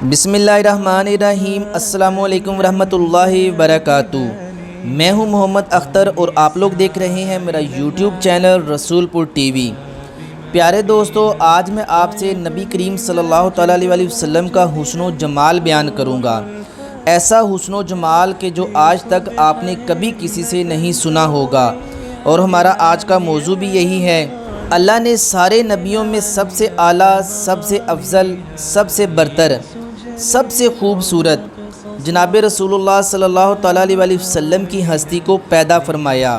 بسم اللہ الرحمن الرحیم۔ السلام علیکم ورحمۃ اللہ وبرکاتہ۔ میں ہوں محمد اختر اور آپ لوگ دیکھ رہے ہیں میرا یوٹیوب چینل رسول پور ٹی وی۔ پیارے دوستو، آج میں آپ سے نبی کریم صلی اللہ تعالیٰ علیہ وسلم کا حسن و جمال بیان کروں گا، ایسا حسن و جمال کہ جو آج تک آپ نے کبھی کسی سے نہیں سنا ہوگا۔ اور ہمارا آج کا موضوع بھی یہی ہے، اللہ نے سارے نبیوں میں سب سے اعلیٰ، سب سے افضل، سب سے برتر، سب سے خوبصورت جناب رسول اللہ صلی اللہ تعالیٰ علیہ وسلم کی ہستی کو پیدا فرمایا۔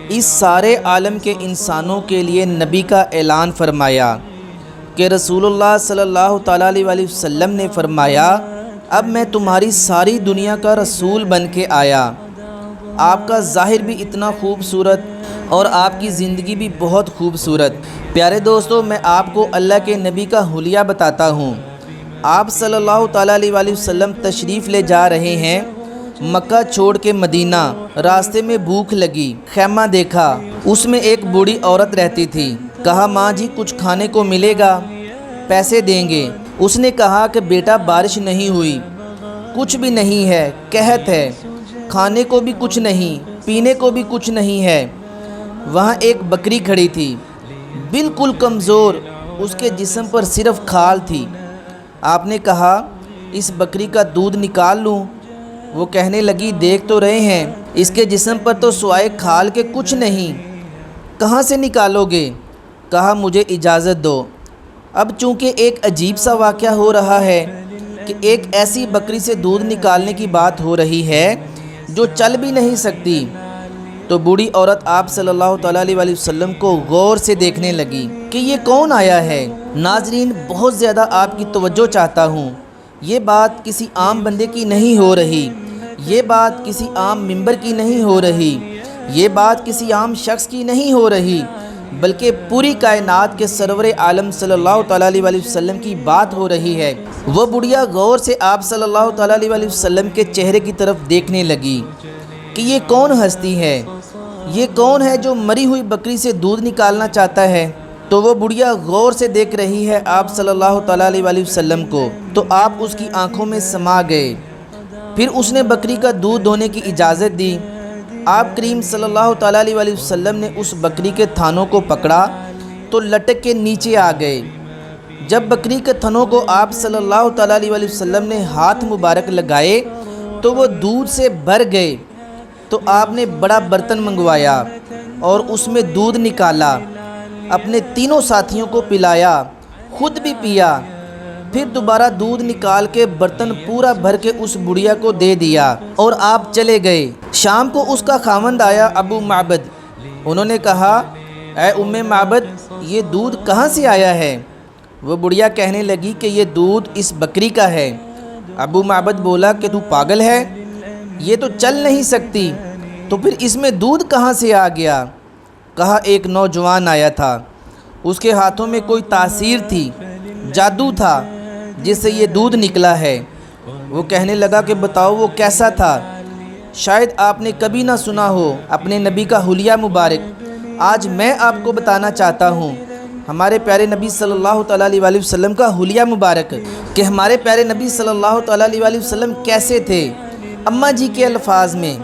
اس سارے عالم کے انسانوں کے لیے نبی کا اعلان فرمایا کہ رسول اللہ صلی اللہ تعالیٰ علیہ وسلم نے فرمایا، اب میں تمہاری ساری دنیا کا رسول بن کے آیا۔ آپ کا ظاہر بھی اتنا خوبصورت اور آپ کی زندگی بھی بہت خوبصورت۔ پیارے دوستو، میں آپ کو اللہ کے نبی کا حلیہ بتاتا ہوں۔ آپ صلی اللہ تعالیٰ علیہ وسلم تشریف لے جا رہے ہیں مکہ چھوڑ کے مدینہ۔ راستے میں بھوک لگی، خیمہ دیکھا، اس میں ایک بوڑھی عورت رہتی تھی۔ کہا، ماں جی کچھ کھانے کو ملے گا؟ پیسے دیں گے۔ اس نے کہا کہ بیٹا بارش نہیں ہوئی، کچھ بھی نہیں ہے، قحط ہے، کھانے کو بھی کچھ نہیں، پینے کو بھی کچھ نہیں ہے۔ وہاں ایک بکری کھڑی تھی، بالکل کمزور، اس کے جسم پر صرف کھال تھی۔ آپ نے کہا، اس بکری کا دودھ نکال لوں؟ وہ کہنے لگی، دیکھ تو رہے ہیں اس کے جسم پر تو سوائے کھال کے کچھ نہیں، کہاں سے نکالو گے؟ کہا، مجھے اجازت دو۔ اب چونکہ ایک عجیب سا واقعہ ہو رہا ہے کہ ایک ایسی بکری سے دودھ نکالنے کی بات ہو رہی ہے جو چل بھی نہیں سکتی، تو بوڑھی عورت آپ صلی اللہ تعالیٰ علیہ وسلم کو غور سے دیکھنے لگی کہ یہ کون آیا ہے۔ ناظرین، بہت زیادہ آپ کی توجہ چاہتا ہوں، یہ بات کسی عام بندے کی نہیں ہو رہی، یہ بات کسی عام ممبر کی نہیں ہو رہی، یہ بات کسی عام شخص کی نہیں ہو رہی، بلکہ پوری کائنات کے سرور عالم صلی اللہ تعالیٰ علیہ وسلم کی بات ہو رہی ہے۔ وہ بڑھیا غور سے آپ صلی اللہ تعالیٰ علیہ وسلم کے چہرے کی طرف دیکھنے لگی کہ یہ کون ہستی ہے، یہ کون ہے جو مری ہوئی بکری سے دودھ نکالنا چاہتا ہے۔ تو وہ بڑھیا غور سے دیکھ رہی ہے آپ صلی اللہ تعالیٰ علیہ وسلم کو، تو آپ اس کی آنکھوں میں سما گئے۔ پھر اس نے بکری کا دودھ دھونے کی اجازت دی۔ آپ کریم صلی اللہ تعالیٰ علیہ وسلم نے اس بکری کے تھانوں کو پکڑا تو لٹک کے نیچے آ گئے۔ جب بکری کے تھنوں کو آپ صلی اللہ تعالیٰ علیہ وسلم نے ہاتھ مبارک لگائے تو وہ دودھ سے بھر گئے۔ تو آپ نے بڑا برتن منگوایا اور اس میں دودھ نکالا، اپنے تینوں ساتھیوں کو پلایا، خود بھی پیا، پھر دوبارہ دودھ نکال کے برتن پورا بھر کے اس بڑھیا کو دے دیا اور آپ چلے گئے۔ شام کو اس کا خاوند آیا، ابو معبد۔ انہوں نے کہا، اے ام معبد، یہ دودھ کہاں سے آیا ہے؟ وہ بڑھیا کہنے لگی کہ یہ دودھ اس بکری کا ہے۔ ابو معبد بولا کہ تو پاگل ہے، یہ تو چل نہیں سکتی، تو پھر اس میں دودھ کہاں سے آ گیا؟ کہا، ایک نوجوان آیا تھا، اس کے ہاتھوں میں کوئی تاثیر تھی، جادو تھا، جس سے یہ دودھ نکلا ہے۔ وہ کہنے لگا کہ بتاؤ وہ کیسا تھا؟ شاید آپ نے کبھی نہ سنا ہو اپنے نبی کا حلیہ مبارک۔ آج میں آپ کو بتانا چاہتا ہوں ہمارے پیارے نبی صلی اللہ تعالیٰ علیہ وسلم کا حلیہ مبارک، کہ ہمارے پیارے نبی صلی اللہ تعالیٰ علیہ وسلم کیسے تھے۔ اماں جی کے الفاظ میں،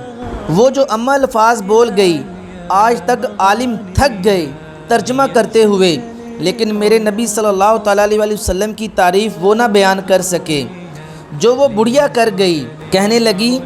وہ جو اماں الفاظ بول گئی، آج تک عالم تھک گئے ترجمہ کرتے ہوئے، لیکن میرے نبی صلی اللہ تعالیٰ علیہ وسلم کی تعریف وہ نہ بیان کر سکے جو وہ بڑھیا کر گئی۔ کہنے لگی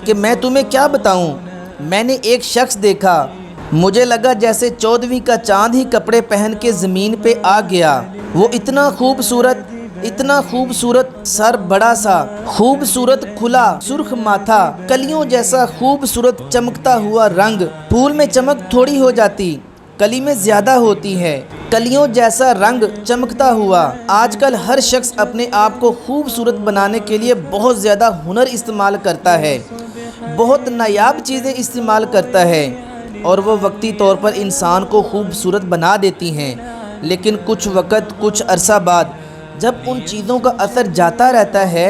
کہ میں تمہیں کیا بتاؤں، میں نے ایک شخص دیکھا، مجھے لگا جیسے 14ویں کا چاند ہی کپڑے پہن کے زمین پہ آ گیا۔ وہ اتنا خوبصورت، اتنا خوبصورت، سر بڑا سا، خوبصورت کھلا سرخ ماتھا، کلیوں جیسا خوبصورت چمکتا ہوا رنگ۔ پھول میں چمک تھوڑی ہو جاتی، کلی میں زیادہ ہوتی ہے، کلیوں جیسا رنگ چمکتا ہوا۔ آج کل ہر شخص اپنے آپ کو خوبصورت بنانے کے لیے بہت زیادہ ہنر استعمال کرتا ہے، بہت نایاب چیزیں استعمال کرتا ہے، اور وہ وقتی طور پر انسان کو خوبصورت بنا دیتی ہیں، لیکن کچھ وقت، کچھ عرصہ بعد جب ان چیزوں کا اثر جاتا رہتا ہے،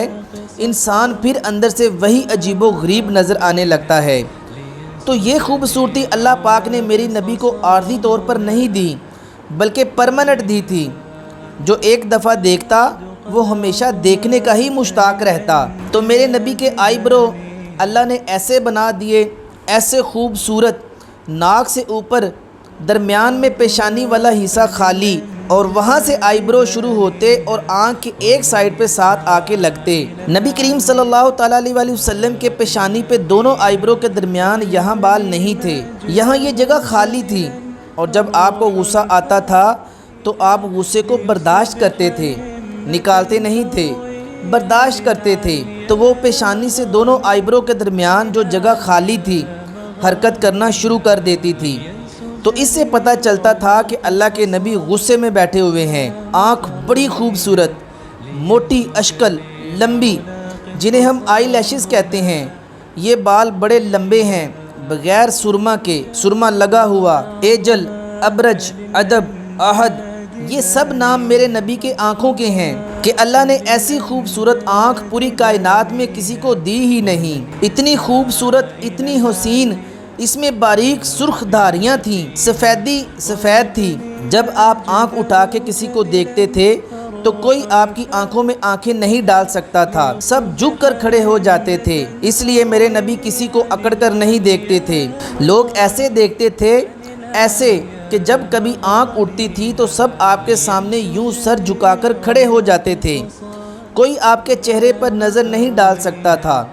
انسان پھر اندر سے وہی عجیب و غریب نظر آنے لگتا ہے۔ تو یہ خوبصورتی اللہ پاک نے میری نبی کو عارضی طور پر نہیں دی، بلکہ پرماننٹ دی تھی۔ جو ایک دفعہ دیکھتا وہ ہمیشہ دیکھنے کا ہی مشتاق رہتا۔ تو میرے نبی کے آئی برو اللہ نے ایسے بنا دیے، ایسے خوبصورت، ناک سے اوپر درمیان میں پیشانی والا حصہ خالی، اور وہاں سے آئی برو شروع ہوتے اور آنکھ کے ایک سائیڈ پہ ساتھ آ کے لگتے۔ نبی کریم صلی اللہ تعالیٰ علیہ وسلم کے پیشانی پہ دونوں آئی برو کے درمیان یہاں بال نہیں تھے، یہاں یہ جگہ خالی تھی، اور جب آپ کو غصہ آتا تھا تو آپ غصے کو برداشت کرتے تھے، نکالتے نہیں تھے، برداشت کرتے تھے، تو وہ پیشانی سے دونوں آئی برو کے درمیان جو جگہ خالی تھی حرکت کرنا شروع کر دیتی تھی۔ تو اس سے پتہ چلتا تھا کہ اللہ کے نبی غصے میں بیٹھے ہوئے ہیں۔ آنکھ بڑی خوبصورت، موٹی اشکل، لمبی، جنہیں ہم آئی لیشز کہتے ہیں، یہ بال بڑے لمبے ہیں، بغیر سرما کے، سرما لگا ہوا، ایجل، ابرج، ادب، احد، یہ سب نام میرے نبی کے آنکھوں کے ہیں کہ اللہ نے ایسی خوبصورت آنکھ پوری کائنات میں کسی کو دی ہی نہیں۔ اتنی خوبصورت، اتنی حسین، اس میں باریک سرخ دھاریاں تھیں، سفیدی سفید تھی۔ جب آپ آنکھ اٹھا کے کسی کو دیکھتے تھے تو کوئی آپ کی آنکھوں میں آنکھیں نہیں ڈال سکتا تھا، سب جھک کر کھڑے ہو جاتے تھے۔ اس لیے میرے نبی کسی کو اکڑ کر نہیں دیکھتے تھے، لوگ ایسے دیکھتے تھے، ایسے کہ جب کبھی آنکھ اٹھتی تھی تو سب آپ کے سامنے یوں سر جھکا کر کھڑے ہو جاتے تھے، کوئی آپ کے چہرے پر نظر نہیں ڈال سکتا تھا۔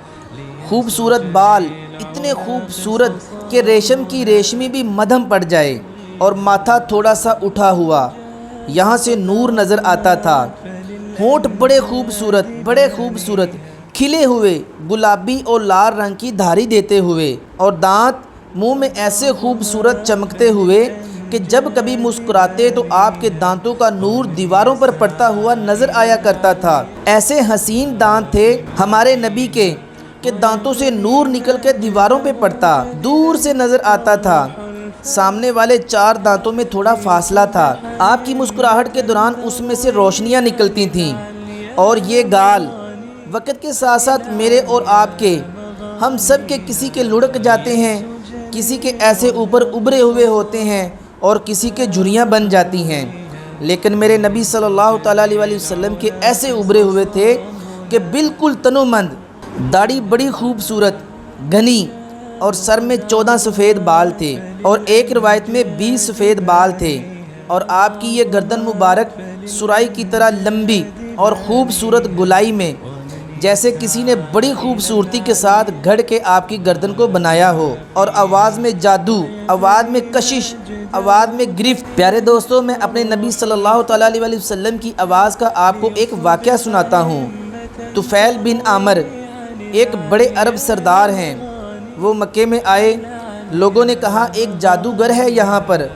خوبصورت بال، اتنے خوبصورت کہ ریشم کی ریشمی بھی مدھم پڑ جائے، اور ماتھا تھوڑا سا اٹھا ہوا، یہاں سے نور نظر آتا تھا۔ ہونٹ بڑے خوبصورت کھلے ہوئے، گلابی اور لال رنگ کی دھاری دیتے ہوئے، اور دانت منہ میں ایسے خوبصورت چمکتے ہوئے کہ جب کبھی مسکراتے تو آپ کے دانتوں کا نور دیواروں پر پڑتا ہوا نظر آیا کرتا تھا۔ ایسے حسین دانت تھے ہمارے نبی کے کہ دانتوں سے نور نکل کے دیواروں پہ پڑتا، دور سے نظر آتا تھا، سامنے والے 4 دانتوں میں تھوڑا فاصلہ تھا۔ آپ کی مسکراہٹ کے دوران اس میں سے روشنیاں نکلتی تھیں، اور یہ گال وقت کے ساتھ ساتھ میرے اور آپ کے، ہم سب کے کسی کے لڑک جاتے ہیں، کسی کے ایسے اوپر ابھرے ہوئے ہوتے ہیں، اور کسی کے جھریاں بن جاتی ہیں، لیکن میرے نبی صلی اللہ تعالیٰ علیہ وسلم کے ایسے ابھرے ہوئے تھے کہ بالکل تنومند، داڑھی بڑی خوبصورت گھنی، اور سر میں 14 سفید بال تھے، اور ایک روایت میں 20 سفید بال تھے، اور آپ کی یہ گردن مبارک سرائی کی طرح لمبی اور خوبصورت گلائی میں، جیسے کسی نے بڑی خوبصورتی کے ساتھ گھڑ کے آپ کی گردن کو بنایا ہو، اور آواز میں جادو، آواز میں کشش، آواز میں گرفت۔ پیارے دوستو، میں اپنے نبی صلی اللہ تعالیٰ علیہ وسلم کی آواز کا آپ کو ایک واقعہ سناتا ہوں۔ طفیل بن عامر ایک بڑے عرب سردار ہیں، وہ مکے میں آئے، لوگوں نے کہا ایک جادوگر ہے یہاں پر،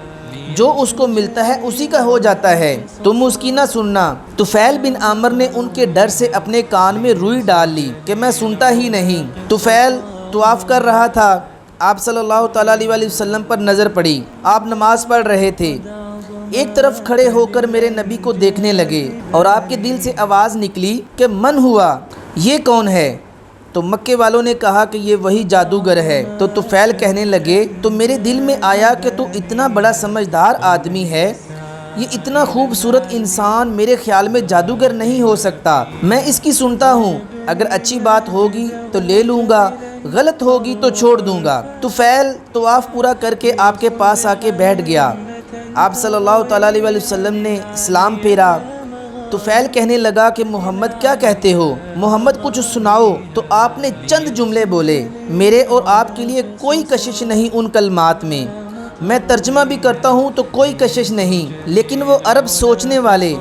جو اس کو ملتا ہے اسی کا ہو جاتا ہے، تم اس کی نہ سننا۔ طفیل بن عامر نے ان کے ڈر سے اپنے کان میں روئی ڈال لی کہ میں سنتا ہی نہیں۔ طفیل طواف کر رہا تھا، آپ صلی اللہ تعالیٰ علیہ وسلم پر نظر پڑی، آپ نماز پڑھ رہے تھے، ایک طرف کھڑے ہو کر میرے نبی کو دیکھنے لگے، اور آپ کے دل سے آواز نکلی کہ من ہوا، یہ کون ہے؟ تو مکے والوں نے کہا کہ یہ وہی جادوگر ہے۔ تو طفیل کہنے لگے، تو میرے دل میں آیا کہ تو اتنا بڑا سمجھدار آدمی ہے، یہ اتنا خوبصورت انسان میرے خیال میں جادوگر نہیں ہو سکتا، میں اس کی سنتا ہوں، اگر اچھی بات ہوگی تو لے لوں گا، غلط ہوگی تو چھوڑ دوں گا۔ طفیل طواف پورا کر کے آپ کے پاس آ کے بیٹھ گیا، آپ صلی اللہ تعالیٰ علیہ وسلم نے اسلام پھیرا۔ طفیل کہنے لگا کہ محمد کیا کہتے ہو، محمد کچھ سناؤ۔ تو آپ نے چند جملے بولے، میرے اور آپ کے لیے کوئی کشش نہیں ان کلمات میں ترجمہ بھی کرتا ہوں تو کوئی کشش نہیں، لیکن وہ عرب سوچنے والے،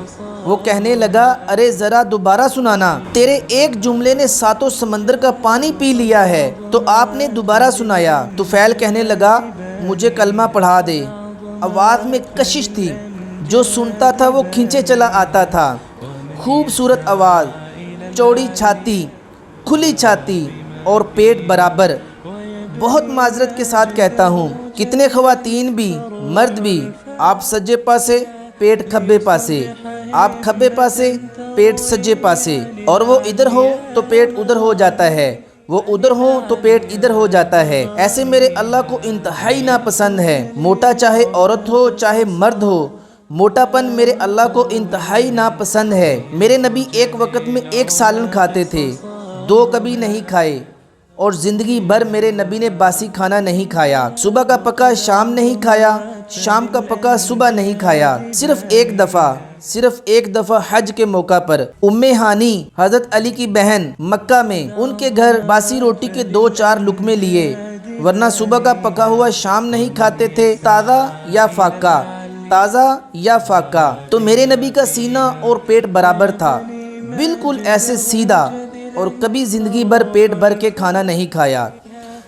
وہ کہنے لگا ارے ذرا دوبارہ سنانا، تیرے ایک جملے نے 7 سمندر کا پانی پی لیا ہے۔ تو آپ نے دوبارہ سنایا۔ طفیل کہنے لگا مجھے کلمہ پڑھا دے۔ آواز میں کشش تھی، جو سنتا تھا وہ کھنچے چلا آتا تھا۔ خوبصورت آواز، چوڑی چھاتی، کھلی چھاتی اور پیٹ برابر۔ بہت معذرت کے ساتھ کہتا ہوں، کتنے خواتین بھی مرد بھی، آپ سجے پاسے پیٹ کھبے پاسے، آپ کھبے پاسے پیٹ سجے پاسے، اور وہ ادھر ہو تو پیٹ ادھر ہو جاتا ہے، وہ ادھر ہو تو پیٹ ادھر ہو جاتا ہے۔ ایسے میرے اللہ کو انتہائی ناپسند ہے۔ موٹا چاہے عورت ہو چاہے مرد ہو، موٹاپن میرے اللہ کو انتہائی ناپسند ہے۔ میرے نبی ایک وقت میں 1 سالن کھاتے تھے، 2 کبھی نہیں کھائے، اور زندگی بھر میرے نبی نے باسی کھانا نہیں کھایا۔ صبح کا پکا شام نہیں کھایا، شام کا پکا صبح نہیں کھایا۔ صرف ایک دفعہ حج کے موقع پر ام ہانی حضرت علی کی بہن مکہ میں ان کے گھر باسی روٹی کے 2-4 لقمے لیے، ورنہ صبح کا پکا ہوا شام نہیں کھاتے تھے، تازہ یا فاقہ۔ تو میرے نبی کا سینہ اور پیٹ برابر تھا، بالکل ایسے سیدھا، اور کبھی زندگی بھر پیٹ بھر کے کھانا نہیں کھایا۔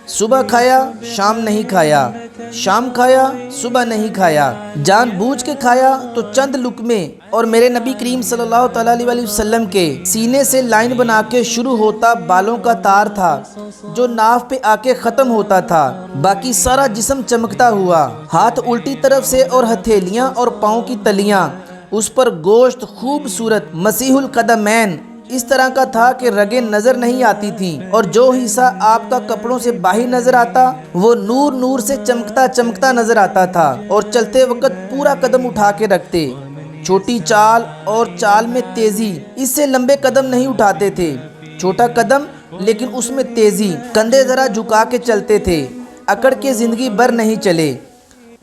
صبح کھایا، شام نہیں کھایا، شام کھایا، صبح نہیں کھایا۔ جان بوجھ کے کھایا تو چند لقمے، اور میرے نبی کریم صلی اللہ تعالیٰ علیہ وسلم کے سینے سے لائن بنا کے شروع ہوتا بالوں کا تار تھا جو ناف پہ آ کے ختم ہوتا تھا، باقی سارا جسم چمکتا ہوا، ہاتھ الٹی طرف سے اور ہتھیلیاں اور پاؤں کی تلیاں، اس پر گوشت خوبصورت مسیح القدمین اس طرح کا تھا کہ رگیں نظر نہیں آتی تھیں، اور جو حصہ آپ کا کپڑوں سے باہر نظر آتا وہ نور سے چمکتا نظر آتا تھا، اور چلتے وقت پورا قدم اٹھا کے رکھتے، چھوٹی چال اور چال میں تیزی، اس سے لمبے قدم نہیں اٹھاتے تھے، چھوٹا قدم لیکن اس میں تیزی، کندھے ذرا جھکا کے چلتے تھے، اکڑ کے زندگی بھر نہیں چلے،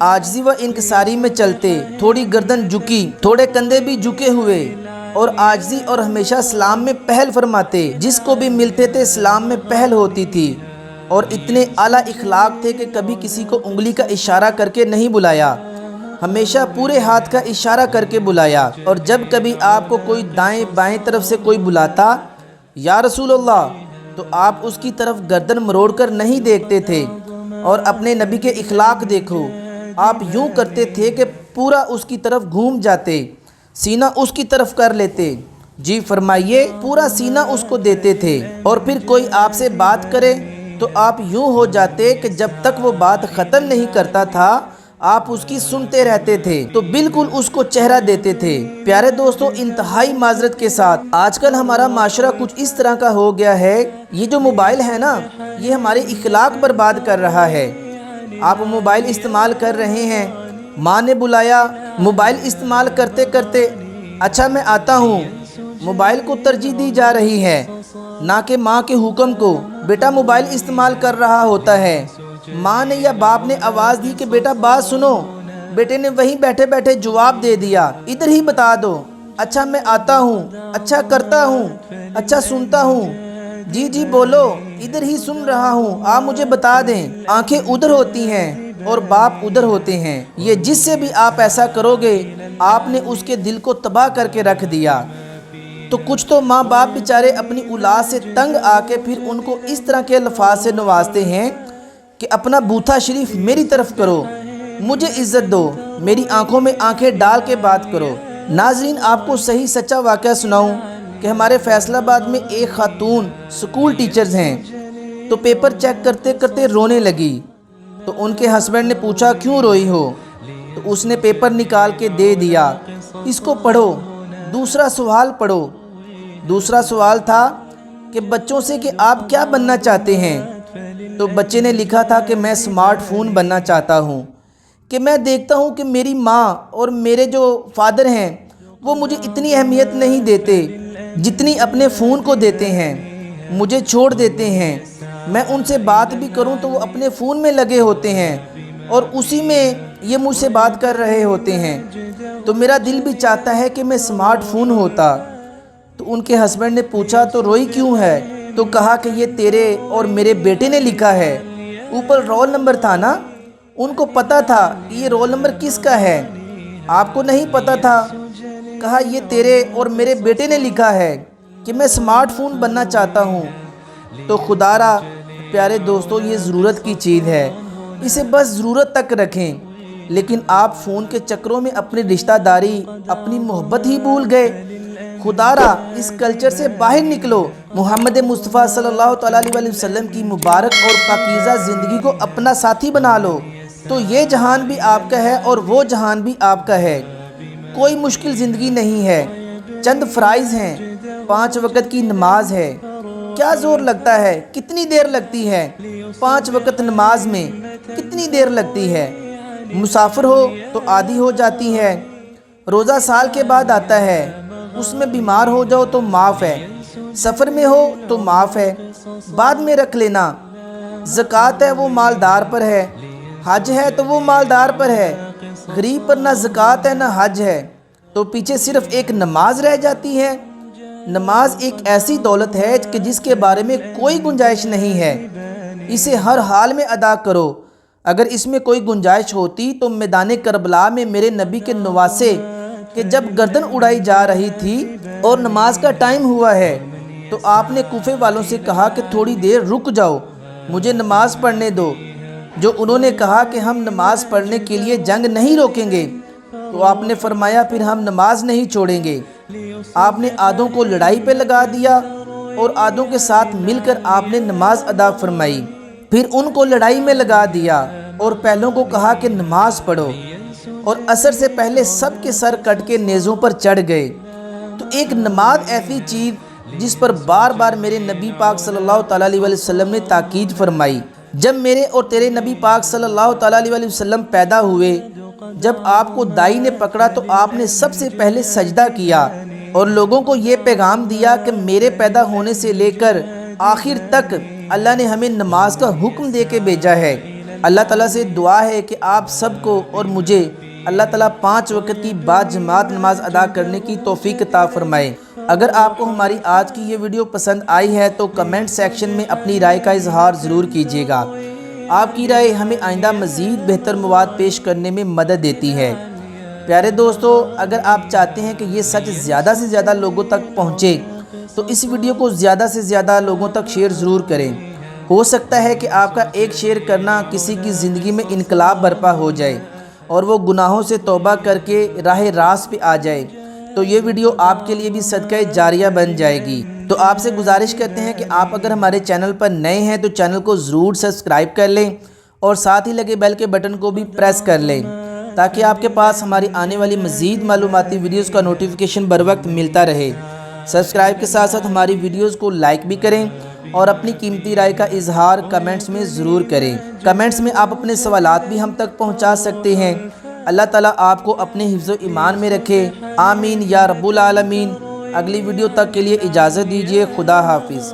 عاجزی و انکساری میں چلتے، تھوڑی گردن جھکی، تھوڑے کندھے بھی جھکے ہوئے، اور عاجزی، اور ہمیشہ سلام میں پہل فرماتے، جس کو بھی ملتے تھے سلام میں پہل ہوتی تھی، اور اتنے اعلیٰ اخلاق تھے کہ کبھی کسی کو انگلی کا اشارہ کر کے نہیں بلایا، ہمیشہ پورے ہاتھ کا اشارہ کر کے بلایا، اور جب کبھی آپ کو کوئی دائیں بائیں طرف سے کوئی بلاتا یا رسول اللہ تو آپ اس کی طرف گردن مروڑ کر نہیں دیکھتے تھے، اور اپنے نبی کے اخلاق دیکھو، آپ یوں کرتے تھے کہ پورا اس کی طرف گھوم جاتے، سینہ اس کی طرف کر لیتے، جی فرمائیے، پورا سینہ اس کو دیتے تھے، اور پھر کوئی آپ سے بات کرے تو آپ یوں ہو جاتے کہ جب تک وہ بات ختم نہیں کرتا تھا آپ اس کی سنتے رہتے تھے، تو بالکل اس کو چہرہ دیتے تھے۔ پیارے دوستو، انتہائی معذرت کے ساتھ آج کل ہمارا معاشرہ کچھ اس طرح کا ہو گیا ہے، یہ جو موبائل ہے نا، یہ ہمارے اخلاق برباد کر رہا ہے۔ آپ موبائل استعمال کر رہے ہیں، ماں نے بلایا، موبائل استعمال کرتے کرتے اچھا میں آتا ہوں، موبائل کو ترجیح دی جا رہی ہے نہ کہ ماں کے حکم کو۔ بیٹا موبائل استعمال کر رہا ہوتا ہے، ماں نے یا باپ نے آواز دی کہ بیٹا بات سنو، بیٹے نے وہیں بیٹھے بیٹھے جواب دے دیا، ادھر ہی بتا دو، اچھا میں آتا ہوں، اچھا کرتا ہوں، اچھا سنتا ہوں، جی بولو، ادھر ہی سن رہا ہوں، آپ مجھے بتا دیں۔ آنکھیں ادھر ہوتی ہیں اور باپ ادھر ہوتے ہیں، یہ جس سے بھی آپ ایسا کرو گے آپ نے اس کے دل کو تباہ کر کے رکھ دیا۔ تو کچھ تو ماں باپ بیچارے اپنی اولاد سے تنگ آ کے پھر ان کو اس طرح کے الفاظ سے نوازتے ہیں کہ اپنا بوتھا شریف میری طرف کرو، مجھے عزت دو، میری آنکھوں میں آنکھیں ڈال کے بات کرو۔ ناظرین، آپ کو صحیح سچا واقعہ سناؤں کہ ہمارے فیصل آباد میں ایک خاتون سکول ٹیچرز ہیں، تو پیپر چیک کرتے کرتے رونے لگی، تو ان کے ہسبینڈ نے پوچھا کیوں روئی ہو، تو اس نے پیپر نکال کے دے دیا، اس کو پڑھو، دوسرا سوال پڑھو۔ دوسرا سوال تھا کہ بچوں سے کہ آپ کیا بننا چاہتے ہیں، تو بچے نے لکھا تھا کہ میں سمارٹ فون بننا چاہتا ہوں، کہ میں دیکھتا ہوں کہ میری ماں اور میرے جو فادر ہیں وہ مجھے اتنی اہمیت نہیں دیتے جتنی اپنے فون کو دیتے ہیں، مجھے چھوڑ دیتے ہیں، میں ان سے بات بھی کروں تو وہ اپنے فون میں لگے ہوتے ہیں اور اسی میں یہ مجھ سے بات کر رہے ہوتے ہیں، تو میرا دل بھی چاہتا ہے کہ میں سمارٹ فون ہوتا۔ تو ان کے ہسبینڈ نے پوچھا تو روئی کیوں ہے، تو کہا کہ یہ تیرے اور میرے بیٹے نے لکھا ہے، اوپر رول نمبر تھا نا، ان کو پتہ تھا کہ یہ رول نمبر کس کا ہے، آپ کو نہیں پتہ تھا، کہا یہ تیرے اور میرے بیٹے نے لکھا ہے کہ میں سمارٹ فون بننا چاہتا ہوں۔ تو خدا را پیارے دوستو، یہ ضرورت کی چیز ہے، اسے بس ضرورت تک رکھیں، لیکن آپ فون کے چکروں میں اپنی رشتہ داری، اپنی محبت ہی بھول گئے۔ خدا را اس کلچر سے باہر نکلو، محمد مصطفیٰ صلی اللہ تعالیٰ علیہ وسلم کی مبارک اور پاکیزہ زندگی کو اپنا ساتھی بنا لو، تو یہ جہان بھی آپ کا ہے اور وہ جہان بھی آپ کا ہے۔ کوئی مشکل زندگی نہیں ہے، چند فرائض ہیں، 5 وقت کی نماز ہے، کیا زور لگتا ہے، کتنی دیر لگتی ہے 5 وقت نماز میں، کتنی دیر لگتی ہے، مسافر ہو تو آدھی ہو جاتی ہے، روزہ سال کے بعد آتا ہے، اس میں بیمار ہو جاؤ تو معاف ہے، سفر میں ہو تو معاف ہے، بعد میں رکھ لینا۔ زکوٰۃ ہے وہ مالدار پر ہے، حج ہے تو وہ مالدار پر ہے، غریب پر نہ زکوٰۃ ہے نہ حج ہے، تو پیچھے صرف ایک نماز رہ جاتی ہے۔ نماز ایک ایسی دولت ہے کہ جس کے بارے میں کوئی گنجائش نہیں ہے، اسے ہر حال میں ادا کرو۔ اگر اس میں کوئی گنجائش ہوتی تو میدان کربلا میں میرے نبی کے نواسے کہ جب گردن اڑائی جا رہی تھی اور نماز کا ٹائم ہوا ہے تو آپ نے کوفے والوں سے کہا کہ تھوڑی دیر رک جاؤ، مجھے نماز پڑھنے دو، جو انہوں نے کہا کہ ہم نماز پڑھنے کے لیے جنگ نہیں روکیں گے، تو آپ نے فرمایا پھر ہم نماز نہیں چھوڑیں گے۔ آپ نے آدھوں کو لڑائی پہ لگا دیا اور آدھوں کے ساتھ مل کر آپ نے نماز ادا فرمائی، پھر ان کو لڑائی میں لگا دیا اور پہلوں کو کہا کہ نماز پڑھو، اور عصر سے پہلے سب کے سر کٹ کے نیزوں پر چڑھ گئے۔ تو ایک نماز ایسی چیز جس پر بار بار میرے نبی پاک صلی اللہ تعالیٰ علیہ وسلم نے تاکید فرمائی۔ جب میرے اور تیرے نبی پاک صلی اللہ تعالیٰ علیہ وسلم پیدا ہوئے، جب آپ کو دائی نے پکڑا تو آپ نے سب سے پہلے سجدہ کیا اور لوگوں کو یہ پیغام دیا کہ میرے پیدا ہونے سے لے کر آخر تک اللہ نے ہمیں نماز کا حکم دے کے بھیجا ہے۔ اللہ تعالیٰ سے دعا ہے کہ آپ سب کو اور مجھے اللہ تعالیٰ 5 وقت کی باجماعت نماز ادا کرنے کی توفیق عطا فرمائے۔ اگر آپ کو ہماری آج کی یہ ویڈیو پسند آئی ہے تو کمنٹ سیکشن میں اپنی رائے کا اظہار ضرور کیجیے گا۔ آپ کی رائے ہمیں آئندہ مزید بہتر مواد پیش کرنے میں مدد دیتی ہے۔ پیارے دوستو، اگر آپ چاہتے ہیں کہ یہ سچ زیادہ سے زیادہ لوگوں تک پہنچے تو اس ویڈیو کو زیادہ سے زیادہ لوگوں تک شیئر ضرور کریں۔ ہو سکتا ہے کہ آپ کا ایک شیئر کرنا کسی کی زندگی میں انقلاب برپا ہو جائے اور وہ گناہوں سے توبہ کر کے راہ راست پہ آ جائے، تو یہ ویڈیو آپ کے لیے بھی صدقہ جاریہ بن جائے گی۔ تو آپ سے گزارش کرتے ہیں کہ آپ اگر ہمارے چینل پر نئے ہیں تو چینل کو ضرور سبسکرائب کر لیں اور ساتھ ہی لگے بیل کے بٹن کو بھی پریس کر لیں تاکہ آپ کے پاس ہماری آنے والی مزید معلوماتی ویڈیوز کا نوٹیفیکیشن بر وقت ملتا رہے۔ سبسکرائب کے ساتھ ساتھ ہماری ویڈیوز کو لائک بھی کریں اور اپنی قیمتی رائے کا اظہار کمنٹس میں ضرور کریں۔ کمنٹس میں آپ اپنے سوالات بھی ہم تک پہنچا سکتے ہیں۔ اللہ تعالیٰ آپ کو اپنے حفظ و ایمان میں رکھے، آمین یا رب العالمین۔ اگلی ویڈیو تک کے لیے اجازت دیجیے، خدا حافظ۔